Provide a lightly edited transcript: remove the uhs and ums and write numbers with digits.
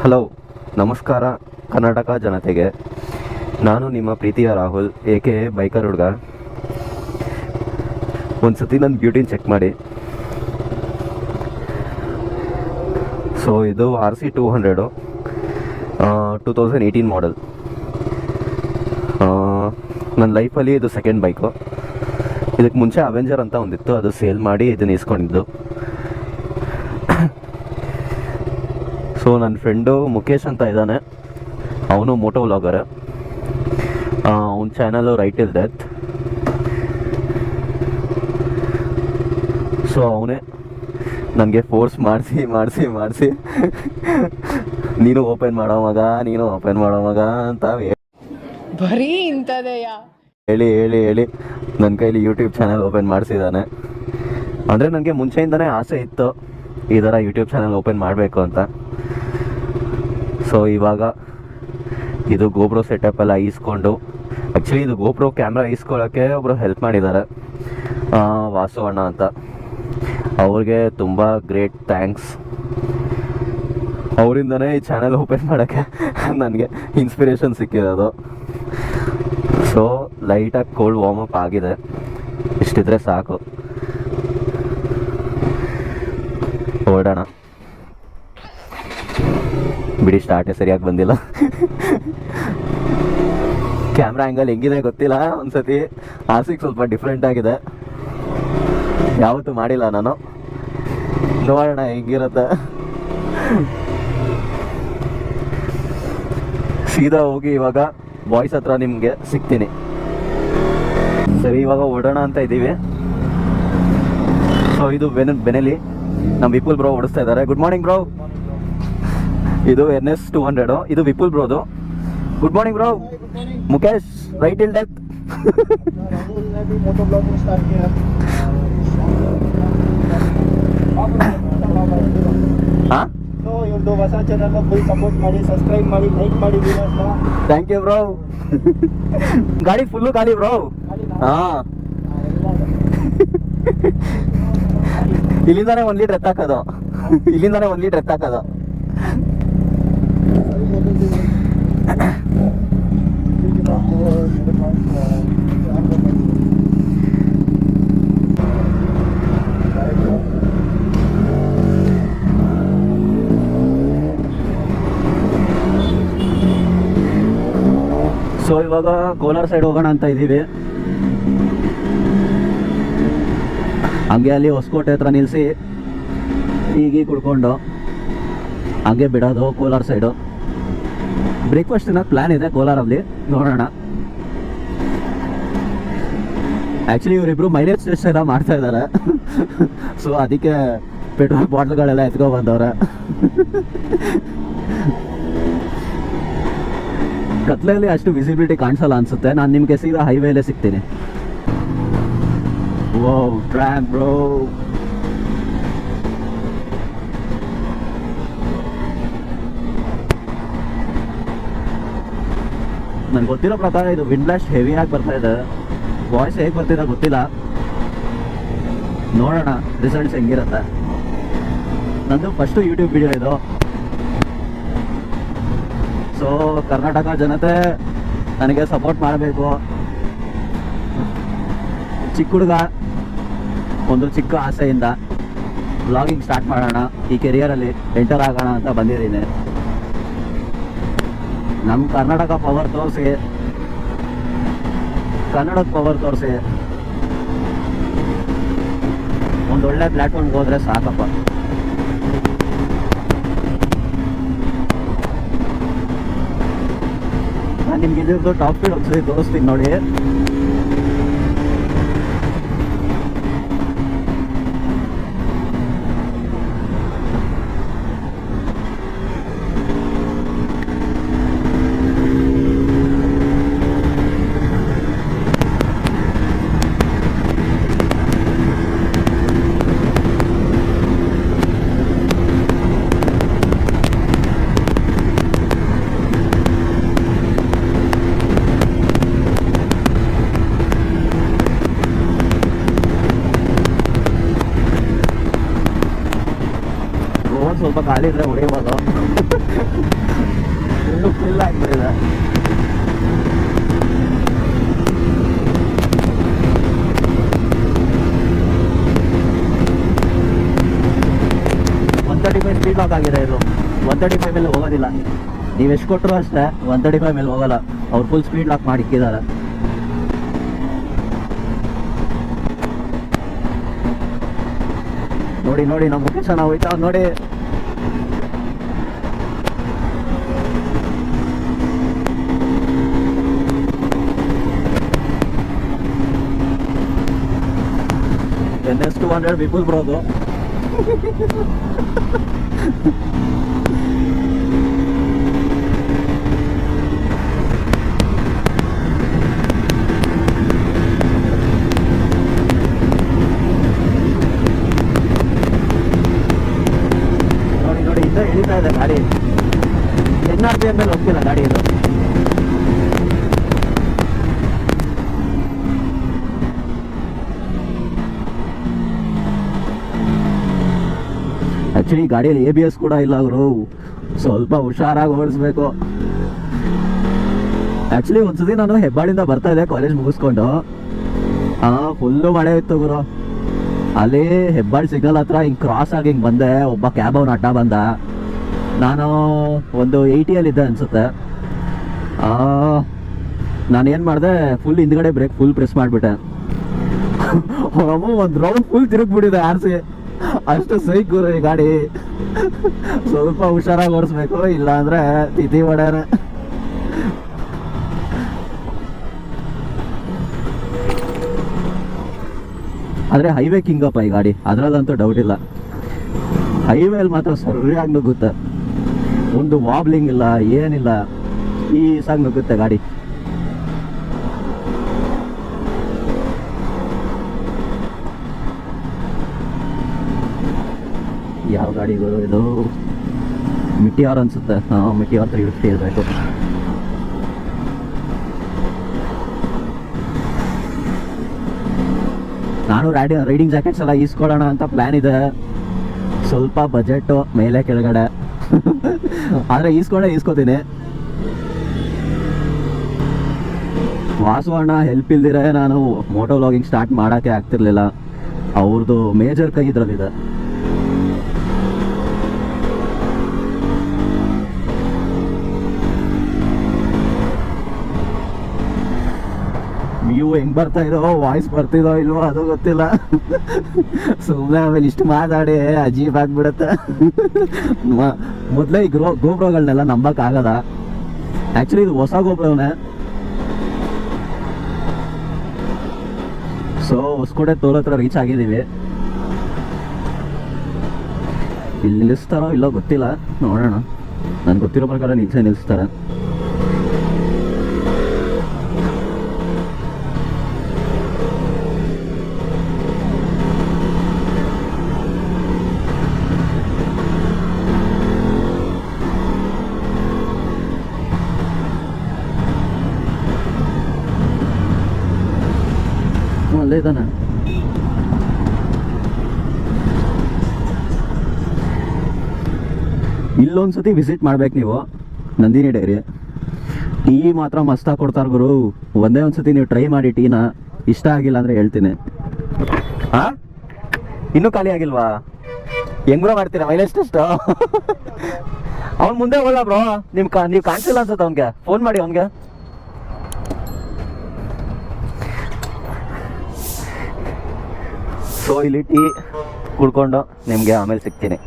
Hello, ನಮಸ್ಕಾರ ಕರ್ನಾಟಕ ಜನತೆಗೆ. ನಾನು ನಿಮ್ಮ ಪ್ರೀತಿಯ ರಾಹುಲ್, ಏಕೆ ಬೈಕರ್ ಹುಡುಗ. ಒಂದು ಸತಿ ನನ್ನ ಬ್ಯೂಟಿನ ಚೆಕ್ ಮಾಡಿ. ಸೊ ಇದು RC200 2018 ಮಾಡೆಲ್. ನನ್ನ ಲೈಫಲ್ಲಿ ಇದು ಸೆಕೆಂಡ್ ಬೈಕು. ಇದಕ್ಕೆ ಮುಂಚೆ ಅವೆಂಜರ್ ಅಂತ ಒಂದಿತ್ತು, ಅದು ಸೇಲ್ ಮಾಡಿ ಇದನ್ನು ಇಸ್ಕೊಂಡಿದ್ದು. ಸೊ ನನ್ನ ಫ್ರೆಂಡು ಮುಖೇಶ್ ಅಂತ ಇದ್ದಾನೆ, ಅವನು ಮೋಟೋ ವ್ಲಾಗರ್. ಅವನ channel right till death. So ಅವನೇ ನನಗೆ ಫೋರ್ಸ್ ಮಾಡಿಸಿ ನೀನು ಓಪನ್ ಮಾಡೋ ಮಗ ಅಂತ ಬರೀ ಇಂಥದೆಯಾ ಹೇಳಿ ನನ್ನ ಕೈಲಿ ಯೂಟ್ಯೂಬ್ ಚಾನಲ್ ಓಪನ್ ಮಾಡಿಸಿದ್ದಾನೆ. ಅಂದರೆ ನನಗೆ ಮುಂಚೆಯಿಂದನೇ ಆಸೆ ಇತ್ತು ಈ ಥರ ಯೂಟ್ಯೂಬ್ ಚಾನಲ್ ಓಪನ್ ಮಾಡಬೇಕು ಅಂತ. ಸೊ ಇವಾಗ ಇದು ಗೋಪ್ರೋ ಸೆಟಪ್ ಎಲ್ಲ ಈಸ್ಕೊಂಡು, ಆ್ಯಕ್ಚುಲಿ ಇದು ಗೋಪ್ರೋ ಕ್ಯಾಮ್ರಾ ಈಸ್ಕೊಳ್ಳೋಕ್ಕೆ ಒಬ್ಬರು ಹೆಲ್ಪ್ ಮಾಡಿದ್ದಾರೆ, ವಾಸು ಅಣ್ಣ ಅಂತ. ಅವ್ರಿಗೆ ತುಂಬ ಗ್ರೇಟ್ ಥ್ಯಾಂಕ್ಸ್. ಅವರಿಂದನೇ ಈ ಚಾನಲ್ ಓಪನ್ ಮಾಡೋಕ್ಕೆ ನನಗೆ ಇನ್ಸ್ಪಿರೇಷನ್ ಸಿಕ್ಕಿರೋದು. ಸೊ ಲೈಟಾಗಿ ಕೋಲ್ಡ್ ವಾರ್ಮಪ್ ಆಗಿದೆ, ಇಷ್ಟಿದ್ರೆ ಸಾಕು, ಹೊರಡೋಣ. ಬಿಡಿ, ಸ್ಟಾರ್ಟೇ ಸರಿಯಾಗಿ ಬಂದಿಲ್ಲ. ಕ್ಯಾಮ್ರಾ ಆ್ಯಂಗಲ್ ಹೆಂಗಿದೆ ಗೊತ್ತಿಲ್ಲ, ಒಂದ್ಸತಿ ಆರ್ಸಿಗೆ ಸ್ವಲ್ಪ ಡಿಫ್ರೆಂಟ್ ಆಗಿದೆ, ಯಾವತ್ತೂ ಮಾಡಿಲ್ಲ ನಾನು. ನೋಡೋಣ ಹೆಂಗಿರುತ್ತೆ. ಸೀದಾ ಹೋಗಿ ಇವಾಗ ಬಾಯ್ಸ್ ಹತ್ರ ನಿಮಗೆ ಸಿಗ್ತೀನಿ. ಸರಿ, ಇವಾಗ ಹೊರಡೋಣ ಅಂತ ಇದ್ದೀವಿ. ಸೊ ಇದು ಬೆನೆಲಿ ನಮ್ಮ ವಿಪುಲ್ ಬ್ರೋ ಓಡಿಸ್ತಾ ಇದ್ದಾರೆ. Good morning bro. ಇದು NS200, ಇದು ವಿಪುಲ್ ಬ್ರೋದು. Good morning bro. Mukesh, right till death. ಇವ್ರದ್ದು ಹೊಸ ಚಾನಲ್ ಫುಲ್ ಸಪೋರ್ಟ್ ಮಾಡಿ, ಸಬ್ಸ್ಕ್ರೈಬ್ ಮಾಡಿ, ಲೈಕ್ ಮಾಡಿ. Thank you bro. ಗಾಡಿ ಫುಲ್ಲು ಖಾಲಿ ಬ್ರೋ. ಹಾಂ, ಇಲ್ಲಿಂದಾನೆ 1 ಲೀಟ್ರ್ ಎತ್ತಾಕೋದು. ಸೊ ಇವಾಗ ಕೋಲಾರ ಸೈಡ್ ಹೋಗೋಣ ಅಂತ ಇದ್ದೀವಿ. ಹಂಗೆ ಅಲ್ಲಿ ಹೊಸಕೋಟೆ ಹತ್ರ ನಿಲ್ಲಿಸಿ ಟೀಗಿ ಕುಡ್ಕೊಂಡು ಹಂಗೆ ಬಿಡೋದು ಕೋಲಾರ ಸೈಡು. ಬ್ರೇಕ್ಫಾಸ್ಟ್ ತಿನ್ನೋಕೆ ಪ್ಲ್ಯಾನ್ ಇದೆ ಕೋಲಾರಲ್ಲಿ, ನೋಡೋಣ. ಆ್ಯಕ್ಚುಲಿ ಇವರಿಬ್ರು ಮೈಲೇಜ್ ಟೆಸ್ಟ್ ಎಲ್ಲ ಮಾಡ್ತಾ ಇದ್ದಾರೆ. ಸೊ ಅದಕ್ಕೆ ಪೆಟ್ರೋಲ್ ಬಾಟ್ಲ್ಗಳೆಲ್ಲ ಎತ್ಕೊ ಬಂದವ್ರೆ. ಕತ್ಲೆಯಲ್ಲಿ ಅಷ್ಟು ವಿಸಿಬಿಲಿಟಿ ಕಾಣಿಸಲ್ಲ ಅನ್ಸುತ್ತೆ. ನಾನು ನಿಮಗೆ ಸೀದಾ ಹೈವೇಲೇ ಸಿಗ್ತೀನಿ. Wow, track bro. ನನಗೆ ಗೊತ್ತಿರೋ ಪ್ರಕಾರ ಇದು ವಿಂಡ್ ಬ್ಲಾಸ್ಟ್ ಹೆವಿಯಾಗಿ ಬರ್ತಾ ಇದೆ. ವಾಯ್ಸ್ ಹೇಗೆ ಬರ್ತಿದೆ ಗೊತ್ತಿಲ್ಲ, ನೋಡೋಣ ರಿಸಲ್ಟ್ಸ್ ಹೆಂಗಿರುತ್ತೆ. ನಂದು ಫಸ್ಟು ಯೂಟ್ಯೂಬ್ ವಿಡಿಯೋ ಇದು. ಸೊ ಕರ್ನಾಟಕ ಜನತೆ ನನಗೆ ಸಪೋರ್ಟ್ ಮಾಡಬೇಕು. ಚಿಕ್ಕ ಹುಡುಗ, ಒಂದು ಚಿಕ್ಕ ಆಸೆಯಿಂದ ವ್ಲಾಗಿಂಗ್ ಸ್ಟಾರ್ಟ್ ಮಾಡೋಣ, ಈ ಕೆರಿಯರಲ್ಲಿ ಎಂಟರ್ ಆಗೋಣ ಅಂತ ಬಂದಿದ್ದೀನಿ. ನಮ್ಮ ಕರ್ನಾಟಕ ಪವರ್ ತೋರಿಸಿ, ಕನ್ನಡದ ಪವರ್ ತೋರಿಸಿ ಒಂದೊಳ್ಳೆ ಪ್ಲ್ಯಾಟ್ಫಾರ್ಮ್ಗೆ ಹೋದರೆ ಸಾಕಪ್ಪ. ನಾನು ನಿಮ್ಗೆ ಇದ್ರದ್ದು ಟಾಪ್ ಸ್ಪೀಡ್ ಒಂದ್ಸರಿ ತೋರಿಸ್ತೀನಿ ನೋಡಿ. ಸ್ವಲ್ಪ ಖಾಲಿ ಇದ್ರೆ ಹೊಡೆಯಬೋದು. ಫುಲ್ ಆಗ್ಬಿಟ್ಟಿದೆ. ಸ್ಪೀಡ್ ಲಾಕ್ ಆಗಿದೆ ಇದು. 135 ಮೇಲೆ ಹೋಗೋದಿಲ್ಲ. ನೀವು ಎಷ್ಟು ಕೊಟ್ಟರು ಅಷ್ಟೇ 135 ಮೇಲೆ ಹೋಗಲ್ಲ. ಅವ್ರು ಫುಲ್ ಸ್ಪೀಡ್ ಲಾಕ್ ಮಾಡಿ ಇಕ್ಕಿದ್ದಾರೆ. ನೋಡಿ ನೋಡಿ ನಮ್ಮ ಮುಖೇಶ್ ನಾವು ಹೋಯ್ತಾ ನೋಡಿ. NS 200 ವಿಪುಲ್ ಬ್ರೋದು. ನೋಡಿ ನೋಡಿ ಇಂದ ಇಳಿತಾ ಇದೆ ಗಾಡಿ. 10 RPM ಮೇಲೆ ಹೋಗ್ತಿಲ್ಲ ಗಾಡಿ ಇದು. ಆಕ್ಚುಲಿ ಗಾಡಿಯಲ್ಲಿ ABS ಕೂಡ ಇಲ್ಲ ಅವರು. ಸ್ವಲ್ಪ ಹುಷಾರಾಗಿ ಓಡಿಸ್ಬೇಕು. ಆಕ್ಚುಲಿ ಒಂದ್ಸತಿ ನಾನು ಹೆಬ್ಬಾಳಿಂದ ಬರ್ತಾ ಇದ್ದೆ ಕಾಲೇಜ್ ಮುಗಿಸ್ಕೊಂಡು. ಫುಲ್ಲು ಮಳೆ ಇತ್ತು ಗುರು. ಅಲ್ಲಿ ಹೆಬ್ಬಾಳ್ ಸಿಗ್ನಲ್ ಹತ್ರ ಹಿಂಗೆ ಕ್ರಾಸ್ ಆಗಿ ಹಿಂಗೆ ಬಂದೆ. ಒಬ್ಬ ಕ್ಯಾಬ್ ಅವ್ನು ಅಡ್ಡ ಬಂದ. ನಾನು ಒಂದು 80ಯಲ್ಲಿದ್ದೆ ಅನ್ಸುತ್ತೆ. ನಾನೇನು ಮಾಡಿದೆ, ಫುಲ್ ಹಿಂದ್ಗಡೆ ಬ್ರೇಕ್ ಫುಲ್ ಪ್ರೆಸ್ ಮಾಡಿಬಿಟ್ಟೆ. ಒಂದು ರೌಂಡ್ ಫುಲ್ ತಿರುಗ್ಬಿಟ್ಟಿದೆ ಆರ್ಸಿ. ಅಷ್ಟು ಸೈಕ್ ಗುರು ಈ ಗಾಡಿ. ಸ್ವಲ್ಪ ಹುಷಾರಾಗಿ ಓಡಿಸ್ಬೇಕು, ಇಲ್ಲ ಅಂದ್ರೆ ತಿಥಿ ಹೊಡ್ಯಾರ. ಆದರೆ ಹೈವೇ ಕಿಂಗಪ್ಪ ಈ ಗಾಡಿ, ಅದರಲ್ಲಂತೂ ಡೌಟ್ ಇಲ್ಲ. ಹೈವೇಲಿ ಮಾತ್ರ ಸರಿಯಾಗಿ ನುಗ್ಗುತ್ತೆ. ಒಂದು ವಾಬ್ಲಿಂಗ್ ಇಲ್ಲ, ಏನಿಲ್ಲ, ಈಸಾಗಿ ನುಗ್ಗುತ್ತೆ ಗಾಡಿ. ಯಾವ ಗಾಡಿಗಳು ಇದು? ಮಿಟಿಯಾರ್ ಅನ್ಸುತ್ತೆ. ಮಿಟಿಯಾರ್ 350 ಇರಬೇಕು. ನಾನು ರೈಡಿಂಗ್ ಜಾಕೆಟ್ಸ್ ಎಲ್ಲ ಈಸ್ಕೊಳ್ಳೋಣ ಅಂತ ಪ್ಲ್ಯಾನ್ ಇದೆ. ಸ್ವಲ್ಪ ಬಜೆಟ್ಟು ಮೇಲೆ ಕೆಳಗಡೆ. ಆದರೆ ಈಸ್ಕೋತೀನಿ. ವಾಸು ಅಣ್ಣ ಹೆಲ್ಪ್ ಇಲ್ದಿರೆ ನಾನು ಮೋಟೋ ವ್ಲಾಗಿಂಗ್ ಸ್ಟಾರ್ಟ್ ಮಾಡೋಕ್ಕೆ ಆಗ್ತಿರ್ಲಿಲ್ಲ. ಅವ್ರದ್ದು ಮೇಜರ್ ಕೈ ಇದರಲ್ಲಿದೆ. ವ್ಯೂ ಹೆಂಗ್ ಬರ್ತಾ ಇರೋ, ವಾಯ್ಸ್ ಬರ್ತಿದೋ ಇಲ್ವೋ ಅದು ಗೊತ್ತಿಲ್ಲ. ಸುಮ್ಮನೆ ಆಮೇಲೆ ಇಷ್ಟು ಮಾತಾಡಿ ಅಜೀಬ್ ಆಗ್ಬಿಡುತ್ತೆ. ಮೊದಲೇ ಈ ಗೋಬ್ರಗಳನ್ನೆಲ್ಲ ನಂಬಕ್ಕಾಗಲ್ಲ. ಆ್ಯಕ್ಚುಲಿ ಇದು ಹೊಸ ಗೋಬ್ರವೇ. ಸೊ ಹೊಸಕೋಟೆ ಟೋಲ್ ಹತ್ರ ರೀಚ್ ಆಗಿದ್ದೀವಿ. ಇಲ್ಲಿ ನಿಲ್ಲಿಸ್ತಾರೋ ಇಲ್ಲೋ ಗೊತ್ತಿಲ್ಲ, ನೋಡೋಣ. ನನ್ಗೆ ಗೊತ್ತಿರೋ ಪ್ರಕಾರ ನಿಲ್ಲಿಸ್ತಾರೆ. ಅಲ್ಲೇ ಇದ್ದಾನೆ. ಇಲ್ಲೊಂದ್ಸತಿ ವಿಸಿಟ್ ಮಾಡ್ಬೇಕು ನೀವು, ನಂದಿನಿ ಡೈರಿ. ಟೀ ಮಾತ್ರ ಮಸ್ತಾಗಿ ಕೊಡ್ತಾರೆ ಗುರು. ಒಂದೇ ಒಂದ್ಸತಿ ನೀವು ಟ್ರೈ ಮಾಡಿ ಟೀನ. ಇಷ್ಟ ಆಗಿಲ್ಲ ಅಂದರೆ ಹೇಳ್ತೀನಿ. ಇನ್ನೂ ಖಾಲಿ ಆಗಿಲ್ವಾ? ಹೆಂಗ್ರೋ ಮಾಡ್ತೀರಾ ಮೈಲೇಜ್ ಟೆಸ್ಟ್? ಅವ್ನು ಮುಂದೆ ಹೋಗಲ್ಲ ಬ್ರೋ. ನೀವು ಕಾಣಿಸಿಲ್ಲ ಅನ್ಸುತ್ತೆ ಅವ್ನಿಗೆ. ಫೋನ್ ಮಾಡಿ ಅವ್ನಿಗೆ. ಸೊ ಇಲ್ಲಿ ಟೀ ಕುಡ್ಕೊಂಡು ನಿಮಗೆ ಆಮೇಲೆ ಸಿಗ್ತೀನಿ.